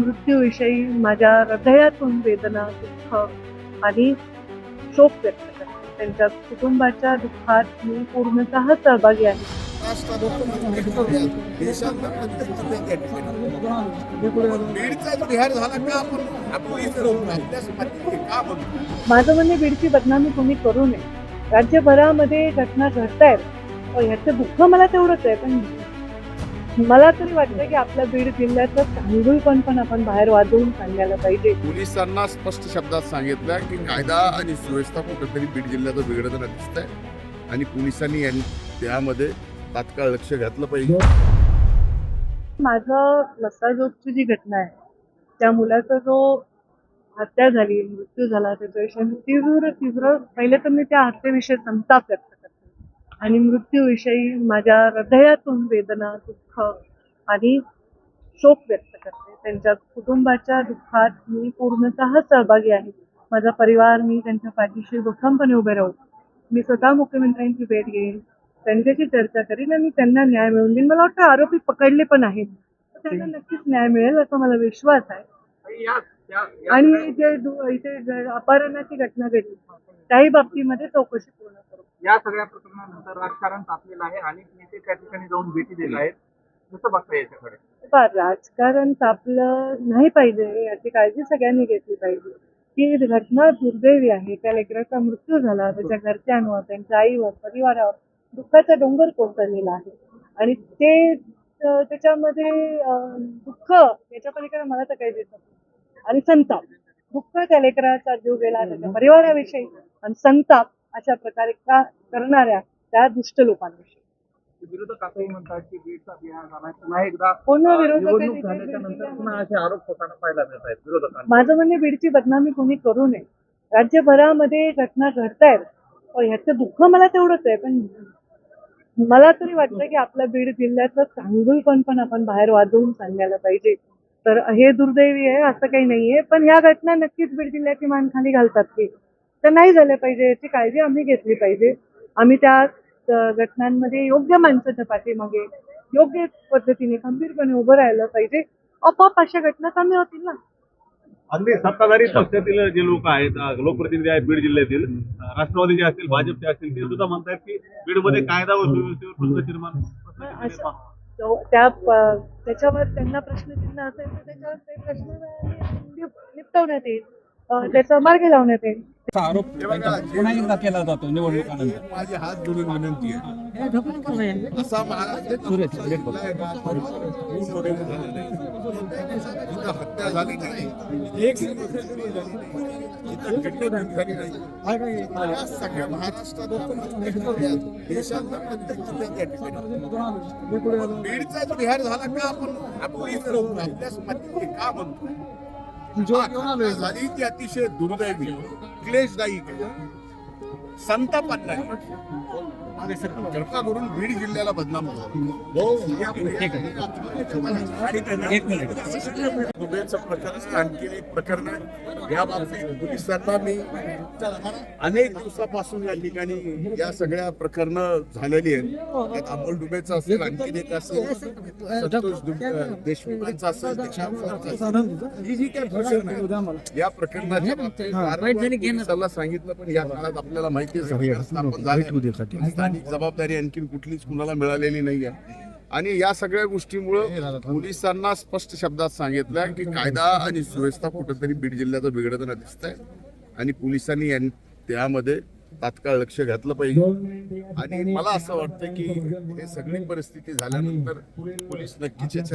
मृत्यूविषयी माझ्या हृदयातून वेदना, दुःख आणि शोक व्यक्त करते. त्यांच्या कुटुंबाच्या दुःखात मी पूर्णतः सहभागी आहे. माझं म्हणणे बीडची बदनामी कोणी करू नये. राज्यभरामध्ये घटना घडतायत, ह्याचं दुःख मला तेवढंच आहे, पण मला तरी वाटतं की आपल्या बीड जिल्ह्याचं चांगुलपण पण आपण बाहेर वाजवून सांगायला पाहिजे. पोलिसांना स्पष्ट शब्दात सांगितलं की कायदा आणि सुव्यवस्था कुठेतरी बीड जिल्ह्याचं बिघडताना दिसत आहे आणि पोलिसांनी त्यामध्ये तात्काळ लक्ष घातलं पाहिजे. माझं लसाजोगची जी घटना आहे, त्या मुलाचा जो हत्या झाली, मृत्यू झाला, त्याच्याविषयी तीव्र पहिले तर मी त्या हत्येविषयी संताप व्यक्त करते आणि मृत्यूविषयी माझ्या हृदयातून वेदना, दुःख आणि शोक व्यक्त करते. त्यांच्या कुटुंबाच्या दुःखात मी पूर्णतः सहभागी आहे. माझा परिवार, मी त्यांच्या पाठीशी भक्कमपणे उभे राहू. मी स्वतः मुख्यमंत्र्यांची भेट घेईन, त्यांच्याशी चर्चा करीन आणि त्यांना न्याय मिळवून देईन. मला वाटतं आरोपी पकडले पण आहेत, तर त्यांना नक्कीच न्याय मिळेल असा मला विश्वास आहे. आणि जे इथे अपहरणाची घटना घडली, त्याही बाबतीमध्ये चौकशी पूर्ण करू. या सगळ्या प्रकरणानंतर राजकारण तापलेलं आहे आणि नेते त्या ठिकाणी जाऊन भेटी दिल्या आहेत. कसं बघता याच्याकडे? राजकारण तापलं नाही पाहिजे याची काळजी सगळ्यांनी घेतली पाहिजे. ही घटना दुर्दैवी आहे. त्या लेकराचा मृत्यू झाला, त्याच्या घरच्यांवर, त्यांच्या आईवर, परिवारावर दुःखाचा डोंगर कोसळलेला आहे आणि ते त्याच्यामध्ये दुःख याच्या पलीकडे मला तर काही दिसत नाही. आणि संताप, दुःख त्या लेकराचा जीव गेला त्याच्या परिवाराविषयी आणि संताप अशा प्रकारे का करणाऱ्या त्या दुष्ट लोकांविषयी. विरोधक असंही म्हणतात की बीडचा बिहार झाला. पुन्हा एकदा पुन्हा निवडणूक झाल्याच्या नंतर पुन्हा असे आरोप होताना पाहायला मिळत आहेत विरोधकांना. माझं म्हणणे बीडची बदनामी कोणी करू नये. राज्यभरामध्ये घटना घडतायत, ह्याचं दुःख मला तेवढंच आहे, पण मला तरी वाटतं की आपल्या बीड जिल्ह्याचं चांगुलपण पण आपण बाहेर वाजवून सांगायला पाहिजे. तर हे दुर्दैवी आहे असं काही नाहीये, पण ह्या घटना नक्कीच बीड जिल्ह्याची मान खाली घालतात की तर नाही झालं पाहिजे याची काळजी आम्ही घेतली पाहिजे. आम्ही त्या घटनांमध्ये योग्य माणसाच्या पाठीमागे योग्य पद्धतीने खंबीरपणे उभं राहिलं पाहिजे. आपोआप अशा घटना कमी होतील ना. अगदी सत्ताधारी पक्षातील जे लोक आहेत, लोकप्रतिनिधी आहेत बीड जिल्ह्यातील, राष्ट्रवादीचे असतील, भाजपचे असतील, ते सुद्धा म्हणतात की बीडमध्ये कायदा व सुव्यवस्थेवर प्रश्न निर्माण त्याच्यावर त्यांना प्रश्नचिन्ह असेल तर त्याच्यावर ते प्रश्न निपटवण्यात येईल, त्याचा मार्ग लावण्यात येईल. आरोप पुन्हा एकदा केला जातो निवडणुकानंतर. माझी हात जोडून विनंती आहे, असा हत्या झाली नाही, सगळ्या महाराष्ट्रात बीडचा बिहार झाला का आपण का म्हणतो झाली ती अतिशय दुर्दैवी, क्लेशदायी, संतापात कृपा करून बीड जिल्ह्याला बदनाम दुबेचं प्रकरण आणखी एक प्रकरण आहे. या बाबतीत पोलिसांना मी अनेक दिवसापासून या ठिकाणी या सगळ्या प्रकरणं झालेली आहेत. त्यात अमोल डुबेचं असेल, आणखीन एक असेल, संतोष देशमुखांचं असेल, ही जी काही प्रकरण आहे या प्रकरणाच्या बाबतीत सांगितलं, पण या काळात आपल्याला माहिती आहे स्थानिक जबाबदारी आणखी कुठलीच कुणाला मिळालेली नाही आहे. आणि या सगळ्या गोष्टीमुळे पोलिसांना स्पष्ट शब्दात सांगितलं की कायदा आणि सुव्यवस्था कुठेतरी बीड जिल्ह्याचं बिघडताना दिसत आहे आणि पोलिसांनी त्यामध्ये तात्काळ लक्ष घातलं पाहिजे. आणि मला असं वाटतं की हे सगळी परिस्थिती झाल्यानंतर पोलीस नक्कीच